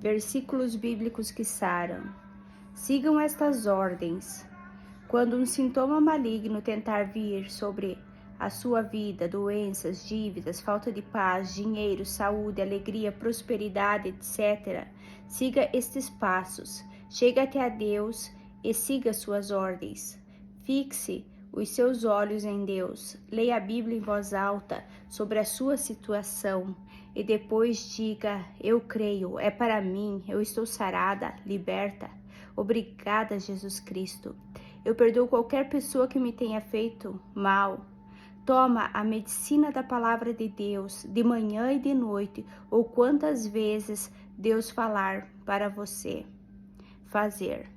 Versículos bíblicos que saram. Sigam estas ordens. Quando um sintoma maligno tentar vir sobre a sua vida, doenças, dívidas, falta de paz, dinheiro, saúde, alegria, prosperidade, etc., siga estes passos. Chegue até a Deus e siga suas ordens. Fixe os seus olhos em Deus. Leia a Bíblia em voz alta sobre a sua situação e depois diga: eu creio, é para mim, eu estou sarada, liberta. Obrigada, Jesus Cristo. Eu perdoo qualquer pessoa que me tenha feito mal. Toma a medicina da palavra de Deus de manhã e de noite, ou quantas vezes Deus falar para você fazer.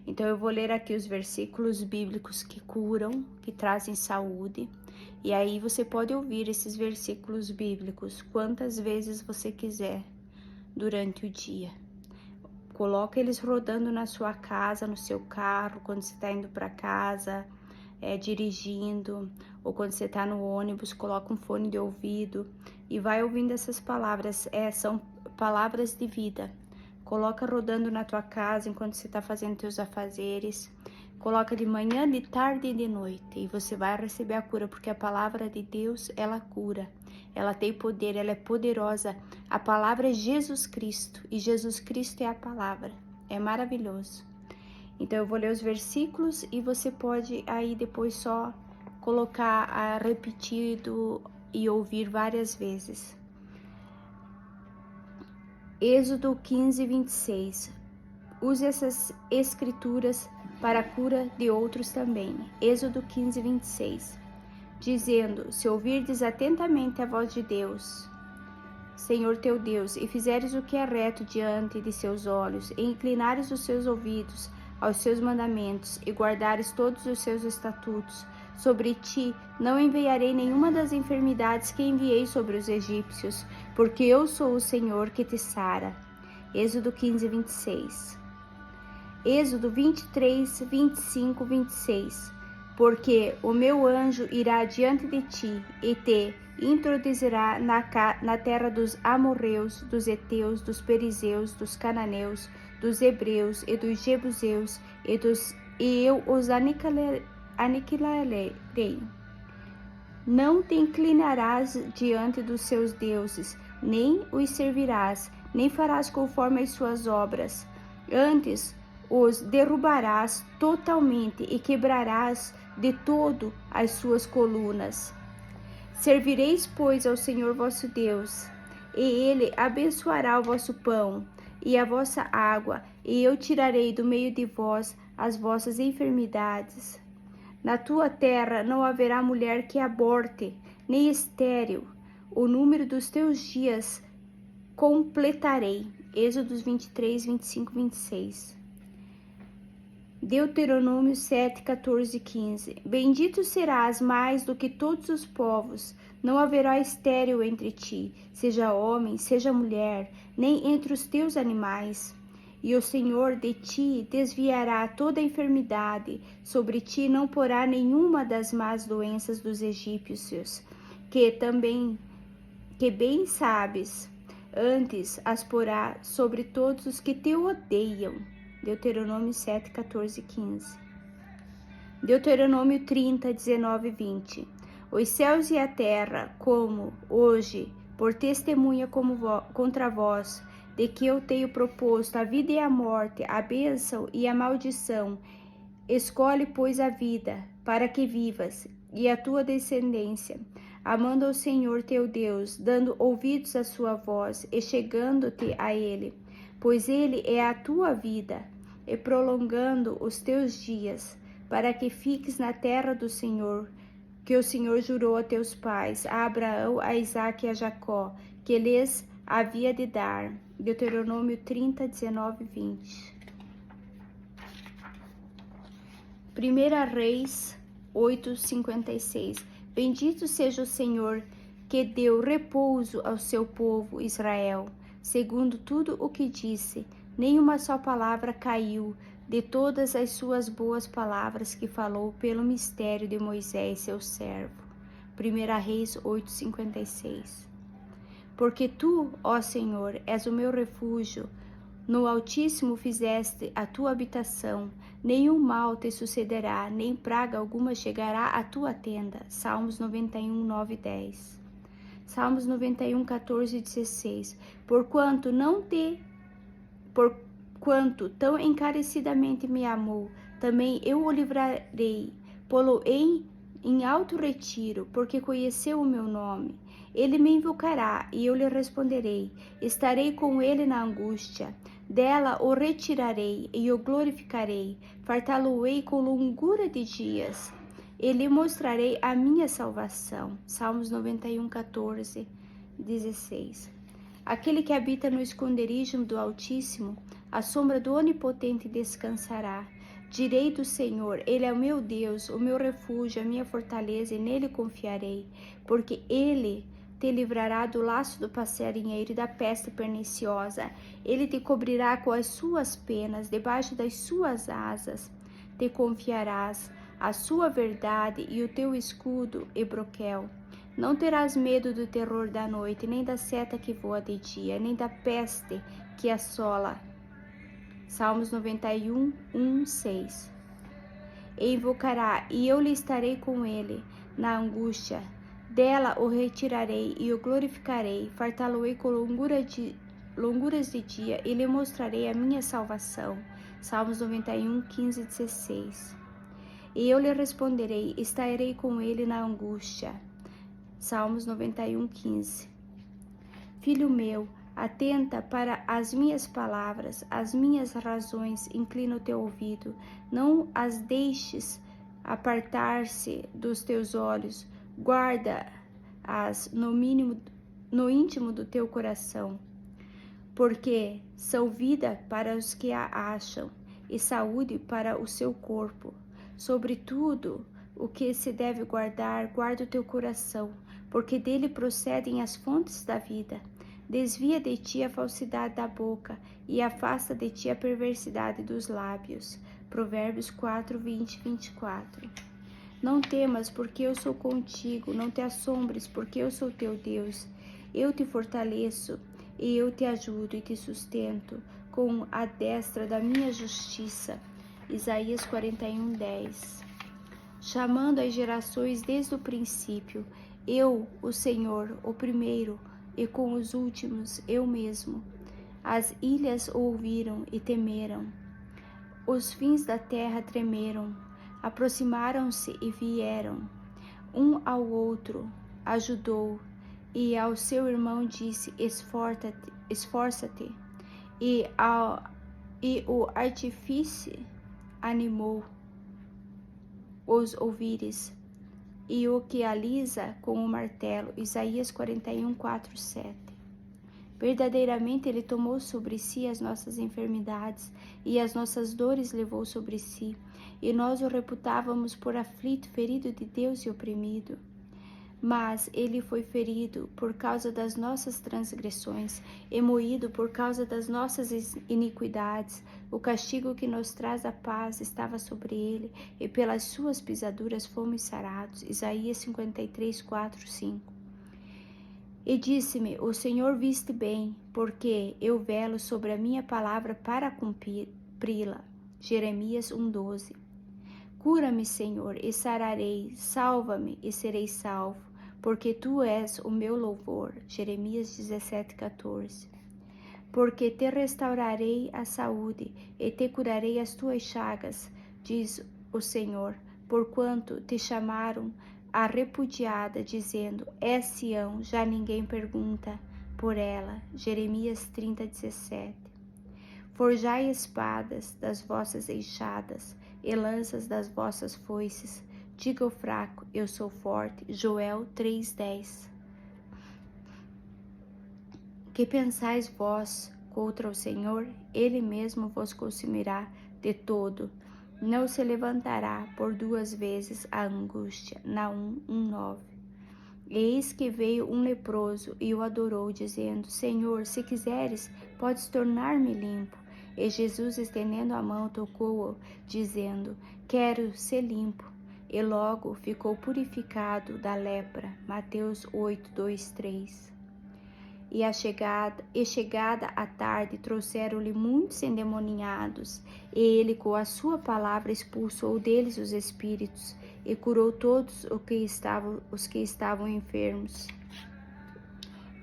Então eu vou ler aqui os versículos bíblicos que curam, que trazem saúde. E aí você pode ouvir esses versículos bíblicos quantas vezes você quiser durante o dia. Coloca eles rodando na sua casa, no seu carro, quando você está indo para casa, dirigindo, ou quando você está no ônibus, coloca um fone de ouvido e vai ouvindo essas palavras. São palavras de vida. Coloca rodando na tua casa enquanto você está fazendo teus afazeres. Coloca de manhã, de tarde e de noite. E você vai receber a cura, porque a palavra de Deus, ela cura. Ela tem poder, ela é poderosa. A palavra é Jesus Cristo. E Jesus Cristo é a palavra. É maravilhoso. Então eu vou ler os versículos e você pode aí depois só colocar repetido e ouvir várias vezes. Êxodo 15, 26. Use essas escrituras para a cura de outros também. Êxodo 15, 26. Dizendo: se ouvirdes atentamente a voz de Deus, Senhor teu Deus, e fizeres o que é reto diante de seus olhos, e inclinares os seus ouvidos aos seus mandamentos, e guardares todos os seus estatutos, sobre ti não enviarei nenhuma das enfermidades que enviei sobre os egípcios, porque eu sou o Senhor que te sara. Êxodo 15, 26. Êxodo 23, 25, 26. Porque o meu anjo irá diante de ti e te introduzirá na terra dos amorreus, dos heteus, dos perizeus, dos cananeus, dos hebreus e dos jebuseus, e eu os aniquilarei. Não te inclinarás diante dos seus deuses, nem os servirás, nem farás conforme as suas obras. Antes os derrubarás totalmente e quebrarás de todo as suas colunas. Servireis, pois, ao Senhor vosso Deus, e ele abençoará o vosso pão e a vossa água, e eu tirarei do meio de vós as vossas enfermidades. Na tua terra não haverá mulher que aborte, nem estéril. O número dos teus dias completarei. Êxodos 23, 25, 26. Deuteronômio 7, 14 e 15. Bendito serás mais do que todos os povos, não haverá estéril entre ti, seja homem, seja mulher, nem entre os teus animais. E o Senhor de ti desviará toda a enfermidade, sobre ti não porá nenhuma das más doenças dos egípcios, que bem sabes, antes as porá sobre todos os que te odeiam. Deuteronômio 7, 14 e 15. Deuteronômio 30, 19 e 20. Os céus e a terra, como hoje, por testemunha contra vós, de que eu tenho proposto a vida e a morte, a bênção e a maldição. Escolhe, pois, a vida, para que vivas, e a tua descendência, amando ao Senhor teu Deus, dando ouvidos à sua voz e chegando-te a Ele, pois Ele é a tua vida, e prolongando os teus dias, para que fiques na terra do Senhor, que o Senhor jurou a teus pais, a Abraão, a Isaque e a Jacó, que lhes havia de dar. Deuteronômio 30, 19 e 20. 1 Reis 8, 56. Bendito seja o Senhor, que deu repouso ao seu povo Israel, segundo tudo o que disse. Nenhuma só palavra caiu de todas as suas boas palavras que falou pelo mistério de Moisés, seu servo. 1 Reis 8, 56. Porque tu, ó Senhor, és o meu refúgio, No Altíssimo fizeste a tua habitação, nenhum mal te sucederá, nem praga alguma chegará à tua tenda. Salmos 91, 9 e 10. Salmos 91, 14 e 16. Porquanto tão encarecidamente me amou, também eu o livrarei, pô-lo-ei em alto retiro, porque conheceu o meu nome. Ele me invocará, e eu lhe responderei. Estarei com ele na angústia. Dela o retirarei, e o glorificarei. Fartá-lo-ei com longura de dias. E lhe mostrarei a minha salvação. Salmos 91, 14, 16. Aquele que habita no esconderijo do Altíssimo, à sombra do Onipotente descansará. Direi do Senhor, Ele é o meu Deus, o meu refúgio, a minha fortaleza, e nele confiarei, porque Ele te livrará do laço do passarinheiro e da peste perniciosa. Ele te cobrirá com as suas penas, debaixo das suas asas te confiarás. A sua verdade e o teu escudo e broquel. Não terás medo do terror da noite, nem da seta que voa de dia, nem da peste que assola. Salmos 91, 1, 6. E invocará, e eu lhe estarei com ele, na angústia. Dela o retirarei e o glorificarei, fartá-lo-ei com longuras de dia, e lhe mostrarei a minha salvação. Salmos 91, 15 e 16. E eu lhe responderei, estarei com ele na angústia. Salmos 91, 15. Filho meu, atenta para as minhas palavras, as minhas razões, inclina o teu ouvido, não as deixes apartar-se dos teus olhos, guarda-as no íntimo do teu coração, porque são vida para os que a acham e saúde para o seu corpo. Sobretudo, o que se deve guardar, guarda o teu coração, porque dele procedem as fontes da vida. Desvia de ti a falsidade da boca e afasta de ti a perversidade dos lábios. Provérbios 4, 20 e 24. Não temas, porque eu sou contigo, não te assombres, porque eu sou teu Deus. Eu te fortaleço, e eu te ajudo e te sustento com a destra da minha justiça. Isaías 41, 10. Chamando as gerações desde o princípio, eu, o Senhor, o primeiro, e com os últimos, eu mesmo. As ilhas ouviram e temeram, os fins da terra tremeram, aproximaram-se e vieram. Um ao outro ajudou, e ao seu irmão disse, esforça-te, e o artífice animou os ouvires, e o que alisa com o martelo. Isaías 41, 4, 7. Verdadeiramente ele tomou sobre si as nossas enfermidades, e as nossas dores levou sobre si, e nós o reputávamos por aflito, ferido de Deus e oprimido. Mas ele foi ferido por causa das nossas transgressões, e moído por causa das nossas iniquidades. O castigo que nos traz a paz estava sobre ele, e pelas suas pisaduras fomos sarados. Isaías 53, 4, 5. E disse-me, o Senhor viste bem, porque eu velo sobre a minha palavra para cumpri-la. Jeremias 1:12. Cura-me, Senhor, e sararei, salva-me e serei salvo, porque tu és o meu louvor. Jeremias 17:14. Porque te restaurarei a saúde e te curarei as tuas chagas, diz o Senhor, porquanto te chamaram a repudiada, dizendo, é Sião, já ninguém pergunta por ela. Jeremias 30:17. Forjai espadas das vossas enxadas e lanças das vossas foices. Diga ao fraco, eu sou forte. Joel 3:10. Que pensais vós contra o Senhor? Ele mesmo vos consumirá de todo. Não se levantará por duas vezes a angústia. Naum 1:9. Eis que veio um leproso e o adorou, dizendo, Senhor, se quiseres, podes tornar-me limpo. E Jesus, estendendo a mão, tocou-o, dizendo, quero ser limpo. E logo ficou purificado da lepra. Mateus 8, 2, 3. chegada a tarde, trouxeram-lhe muitos endemoniados, e ele, com a sua palavra, expulsou deles os espíritos, e curou todos os que estavam enfermos,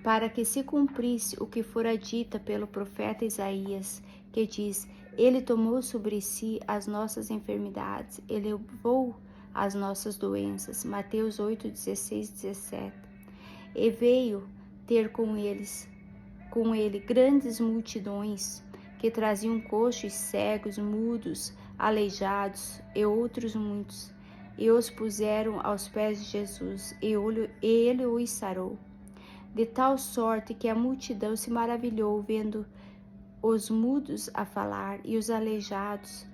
para que se cumprisse o que fora dito pelo profeta Isaías, que diz: Ele tomou sobre si as nossas enfermidades, ele levou as nossas doenças. Mateus 8, 16, 17. E veio ter com ele grandes multidões, que traziam coxos, cegos, mudos, aleijados e outros muitos, e os puseram aos pés de Jesus, e ele os sarou. De tal sorte que a multidão se maravilhou, vendo os mudos a falar, e os aleijados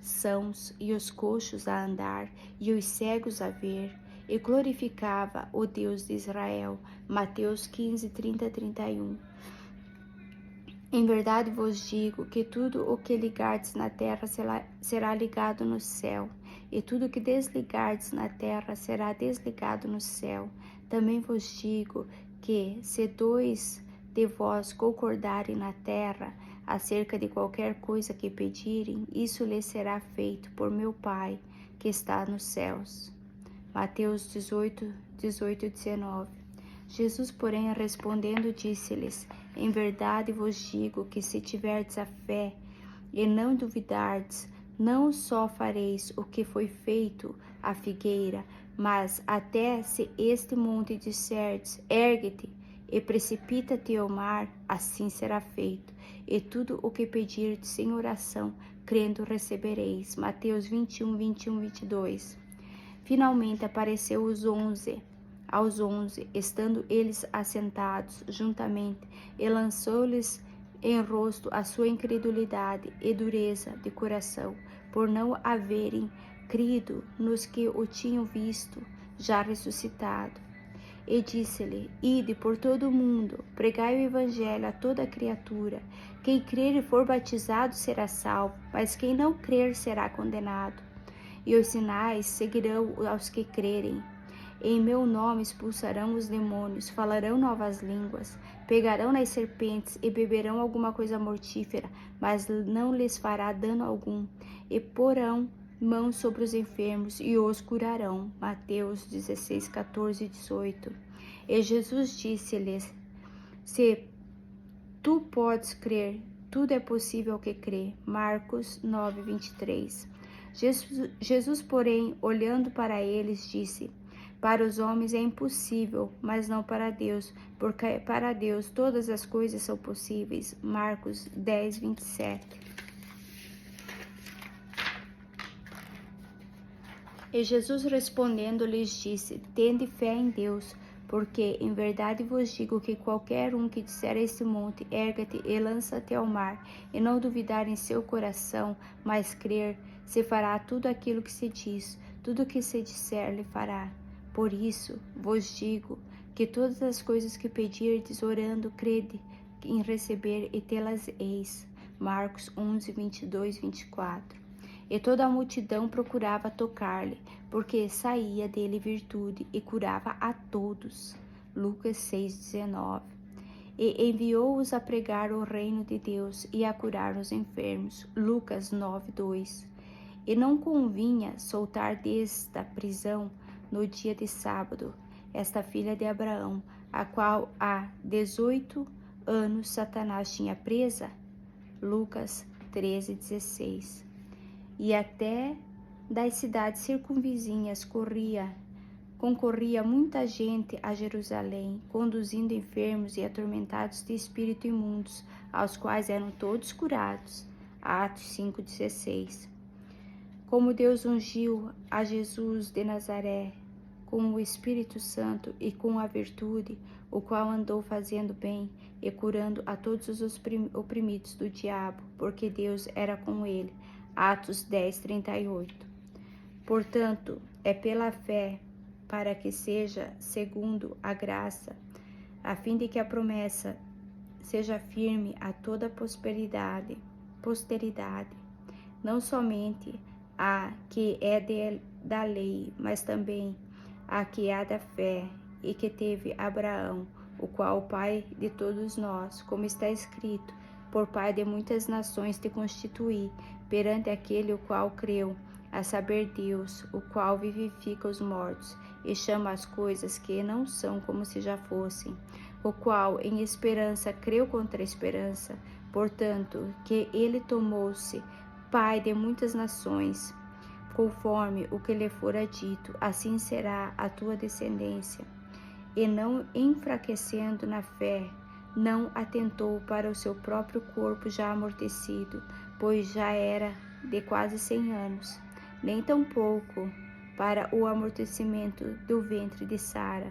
sãos, e os coxos a andar, e os cegos a ver, e glorificava o Deus de Israel. Mateus 15, 30, 31. Em verdade vos digo que tudo o que ligardes na terra será ligado no céu, e tudo o que desligardes na terra será desligado no céu. Também vos digo que, se dois de vós concordarem na terra acerca de qualquer coisa que pedirem, isso lhes será feito por meu Pai que está nos céus. Mateus 18, 18 e 19. Jesus, porém, respondendo, disse-lhes: Em verdade vos digo que, se tiverdes a fé e não duvidardes, não só fareis o que foi feito à figueira, mas até se este monte disserdes: Ergue-te e precipita-te ao mar, assim será feito. E tudo o que pedirdes em oração, crendo, recebereis. Mateus 21, 21, 22. Finalmente apareceu aos 11, estando eles assentados juntamente, e lançou-lhes em rosto a sua incredulidade e dureza de coração, por não haverem crido nos que o tinham visto já ressuscitado. E disse-lhe: Ide por todo o mundo, pregai o evangelho a toda criatura. Quem crer e for batizado será salvo, mas quem não crer será condenado. E os sinais seguirão aos que crerem. Em meu nome expulsarão os demônios, falarão novas línguas, pegarão nas serpentes e beberão alguma coisa mortífera, mas não lhes fará dano algum. E porão mãos sobre os enfermos e os curarão. Mateus 16, 14 e 18. E Jesus disse-lhes: Se tu podes crer, tudo é possível ao que crê. Marcos 9, 23. Jesus, porém, olhando para eles, disse: Para os homens é impossível, mas não para Deus, porque para Deus todas as coisas são possíveis. Marcos 10, 27. E Jesus respondendo lhes disse: Tende fé em Deus, porque em verdade vos digo que qualquer um que disser a este monte: Erga-te e lança-te ao mar, e não duvidar em seu coração, mas crer, se fará tudo aquilo que se diz, tudo o que se disser lhe fará. Por isso vos digo que todas as coisas que pedirdes orando, crede em receber e tê-las eis. Marcos 11, 22, 24. E toda a multidão procurava tocar-lhe, porque saía dele virtude e curava a todos. Lucas 6,19. E enviou-os a pregar o reino de Deus e a curar os enfermos. Lucas 9,2. E não convinha soltar desta prisão, no dia de sábado, esta filha de Abraão, a qual há 18 anos Satanás tinha presa. Lucas 13,16. E até das cidades circunvizinhas concorria muita gente a Jerusalém, conduzindo enfermos e atormentados de espírito imundos, aos quais eram todos curados. Atos 5,16. Como Deus ungiu a Jesus de Nazaré com o Espírito Santo e com a virtude, o qual andou fazendo bem e curando a todos os oprimidos do diabo, porque Deus era com ele. Atos 10, 38. Portanto, é pela fé, para que seja segundo a graça, a fim de que a promessa seja firme a toda posteridade, não somente a que é da lei, mas também a que há da fé, e que teve Abraão, o qual o Pai de todos nós, como está escrito, por Pai de muitas nações te constituí, perante aquele o qual creu, a saber Deus, o qual vivifica os mortos, e chama as coisas que não são como se já fossem, o qual em esperança creu contra a esperança, portanto, que ele tomou-se Pai de muitas nações, conforme o que lhe fora dito, assim será a tua descendência. E não enfraquecendo na fé, não atentou para o seu próprio corpo já amortecido, pois já era de quase 100 anos, nem tampouco para o amortecimento do ventre de Sara.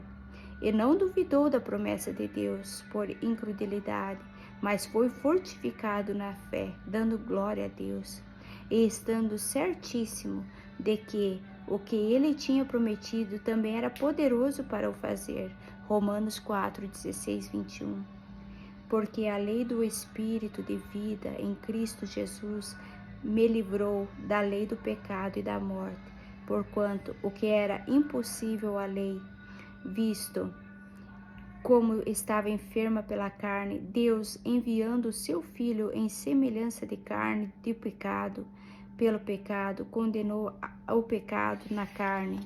E não duvidou da promessa de Deus por incredulidade, mas foi fortificado na fé, dando glória a Deus, e estando certíssimo de que o que ele tinha prometido também era poderoso para o fazer. Romanos 4, 16, 21. Porque a lei do Espírito de vida em Cristo Jesus me livrou da lei do pecado e da morte, porquanto o que era impossível à lei, visto como estava enferma pela carne, Deus, enviando o seu Filho em semelhança de carne de pecado, pelo pecado, condenou o pecado na carne,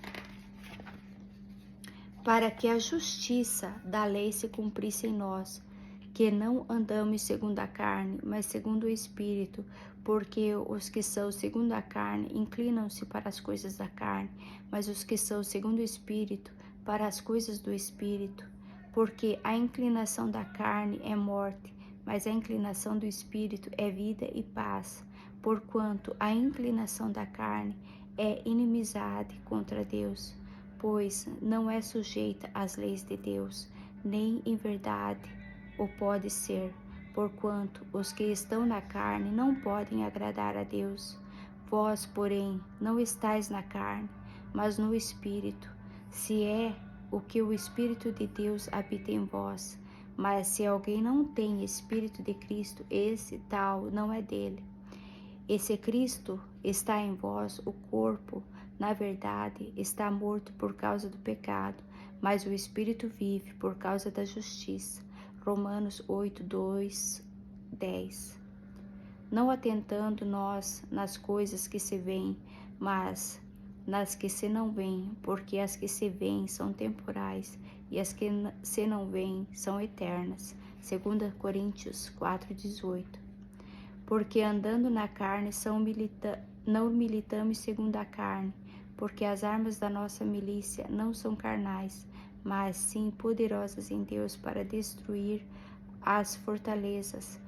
para que a justiça da lei se cumprisse em nós, que não andamos segundo a carne, mas segundo o Espírito, porque os que são segundo a carne inclinam-se para as coisas da carne, mas os que são segundo o Espírito, para as coisas do Espírito. Porque a inclinação da carne é morte, mas a inclinação do Espírito é vida e paz, porquanto a inclinação da carne é inimizade contra Deus, pois não é sujeita às leis de Deus, nem em verdade o pode ser, porquanto os que estão na carne não podem agradar a Deus. Vós, porém, não estáis na carne, mas no Espírito, se é o que o Espírito de Deus habita em vós. Mas se alguém não tem Espírito de Cristo, esse tal não é dele. E se Cristo está em vós, o corpo, na verdade, está morto por causa do pecado, mas o Espírito vive por causa da justiça. Romanos 8, 2, 10. Não atentando nós nas coisas que se veem, mas nas que se não veem, porque as que se veem são temporais e as que se não veem são eternas. 2 Coríntios 4, 18. Porque andando na carne não militamos segundo a carne, porque as armas da nossa milícia não são carnais, mas sim poderosas em Deus para destruir as fortalezas,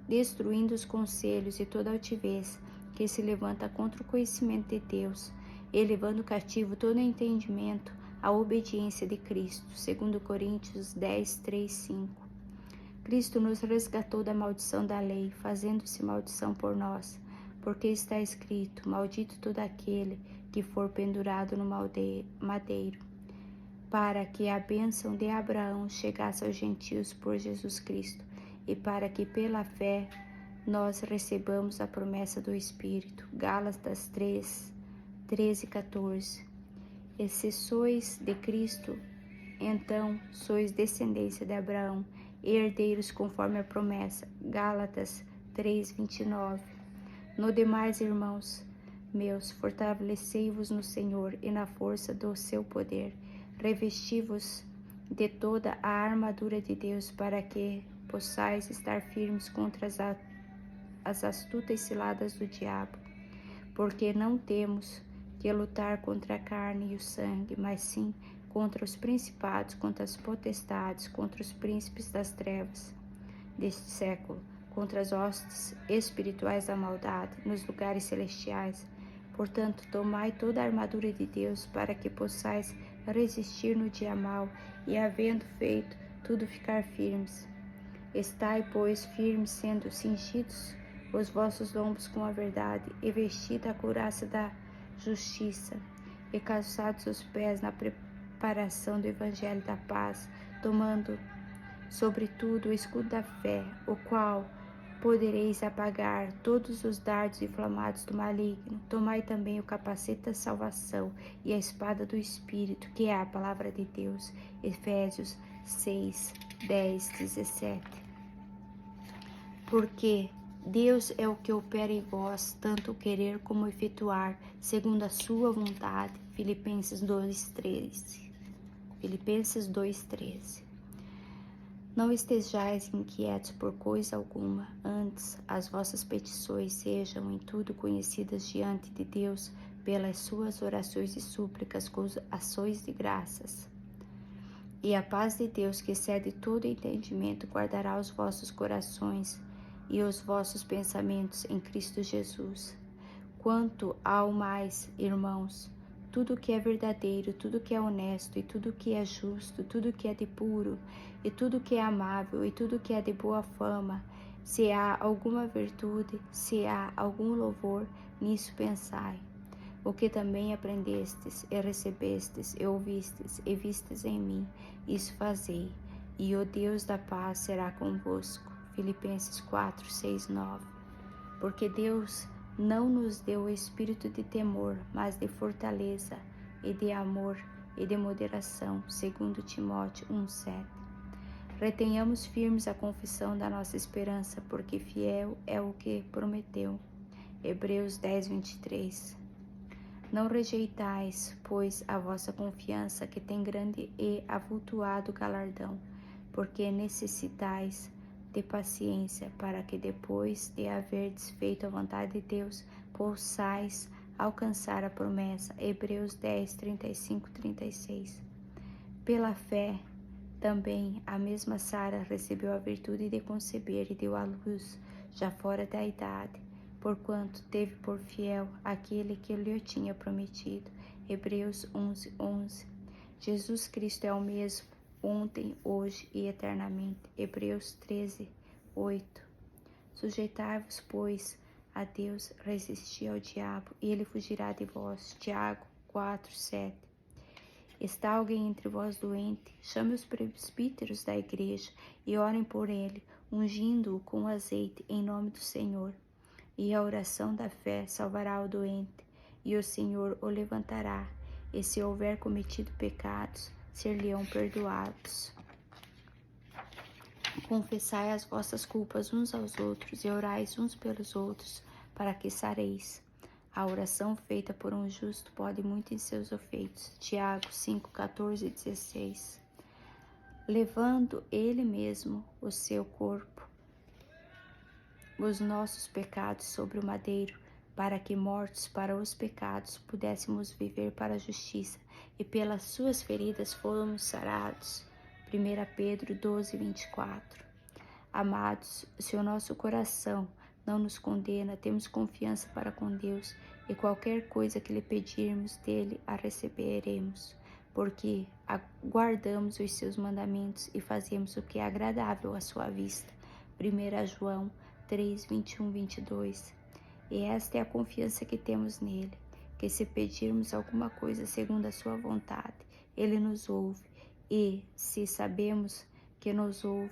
destruindo os conselhos e toda altivez que se levanta contra o conhecimento de Deus, e levando cativo todo entendimento à obediência de Cristo. 2 Coríntios 10, 3, 5. Cristo nos resgatou da maldição da lei, fazendo-se maldição por nós, porque está escrito: maldito todo aquele que for pendurado no madeiro, para que a bênção de Abraão chegasse aos gentios por Jesus Cristo, e para que pela fé nós recebamos a promessa do Espírito. Gálatas 3, 13 e 14. E se sois de Cristo, então sois descendência de Abraão, e herdeiros conforme a promessa. Gálatas 3, 29. No demais, irmãos meus, fortalecei-vos no Senhor e na força do seu poder. Revesti-vos de toda a armadura de Deus, para que possais estar firmes contra as astutas ciladas do diabo. Porque não temos que lutar contra a carne e o sangue, mas sim contra os principados, contra as potestades, contra os príncipes das trevas deste século, contra as hostes espirituais da maldade nos lugares celestiais. Portanto, tomai toda a armadura de Deus, para que possais resistir no dia mau, e havendo feito tudo, ficar firmes. Estai, pois, firmes, sendo cingidos os vossos lombos com a verdade, e vestida a couraça da justiça, e calçados os pés na preparação do evangelho da paz, tomando sobretudo o escudo da fé, o qual podereis apagar todos os dardos inflamados do maligno. Tomai também o capacete da salvação e a espada do Espírito, que é a palavra de Deus. Efésios 6, 10, 17. Porque Deus é o que opera em vós, tanto querer como efetuar, segundo a sua vontade. Filipenses 2:13. Filipenses 2:13. Não estejais inquietos por coisa alguma, antes as vossas petições sejam em tudo conhecidas diante de Deus pelas suas orações e súplicas com ações de graças. E a paz de Deus, que excede todo entendimento, guardará os vossos corações e os vossos pensamentos em Cristo Jesus. Quanto ao mais, irmãos, tudo que é verdadeiro, tudo que é honesto, e tudo que é justo, tudo que é de puro, e tudo que é amável, e tudo que é de boa fama, se há alguma virtude, se há algum louvor, nisso pensai. O que também aprendestes, e recebestes, e ouvistes, e vistes em mim, isso fazei, e o Deus da paz será convosco. Filipenses 4, 6, 9. Porque Deus não nos deu o espírito de temor, mas de fortaleza e de amor e de moderação, segundo Timóteo 1:7. Retenhamos firmes a confissão da nossa esperança, porque fiel é o que prometeu. Hebreus 10:23. Não rejeitais, pois, a vossa confiança, que tem grande e avultuado galardão, porque necessitais de paciência, para que depois de haverdes feito a vontade de Deus, possais alcançar a promessa. Hebreus 10, 35, 36. Pela fé, também a mesma Sara recebeu a virtude de conceber e deu à luz, já fora da idade, porquanto teve por fiel aquele que lhe tinha prometido. Hebreus 11, 11. Jesus Cristo é o mesmo, ontem, hoje e eternamente. Hebreus 13, 8. Sujeitai-vos, pois, a Deus, resisti ao diabo, e ele fugirá de vós. Tiago 4, 7. Está alguém entre vós doente? Chame os presbíteros da igreja e orem por ele, ungindo-o com azeite em nome do Senhor. E a oração da fé salvará o doente, e o Senhor o levantará, e se houver cometido pecados, ser-lhe-ão perdoados. Confessai as vossas culpas uns aos outros, e orais uns pelos outros, para que sareis. A oração feita por um justo pode muito em seus efeitos. Tiago 5, 14 e 16. Levando ele mesmo o seu corpo, os nossos pecados sobre o madeiro, para que, mortos para os pecados, pudéssemos viver para a justiça, e pelas suas feridas fomos sarados. 1 Pedro 12, 24. Amados, se o nosso coração não nos condena, temos confiança para com Deus, e qualquer coisa que lhe pedirmos dele, a receberemos, porque guardamos os seus mandamentos e fazemos o que é agradável à sua vista. 1 João 3, 21, 22. E esta é a confiança que temos nele, que se pedirmos alguma coisa segundo a sua vontade, ele nos ouve. E, se sabemos que nos ouve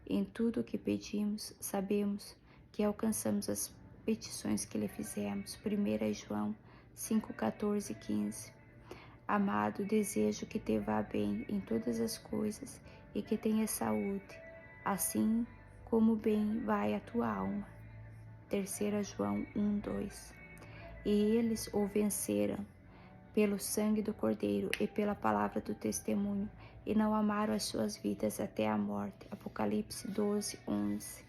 em tudo o que pedimos, sabemos que alcançamos as petições que lhe fizemos. 1 João 5, 14 e 15. Amado, desejo que te vá bem em todas as coisas e que tenha saúde, assim como bem vai a tua alma. 3 João 1, 2. E eles o venceram pelo sangue do Cordeiro e pela palavra do testemunho, e não amaram as suas vidas até a morte. Apocalipse 12, 11.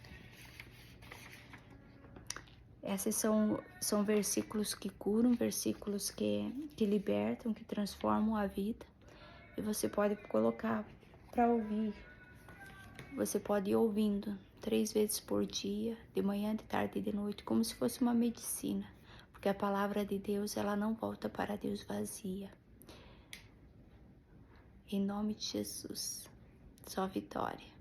Esses são versículos que curam, versículos que libertam, que transformam a vida. E você pode colocar para ouvir. Você pode ir ouvindo 3 vezes por dia, de manhã, de tarde e de noite, como se fosse uma medicina. Porque a palavra de Deus, ela não volta para Deus vazia. Em nome de Jesus, só vitória.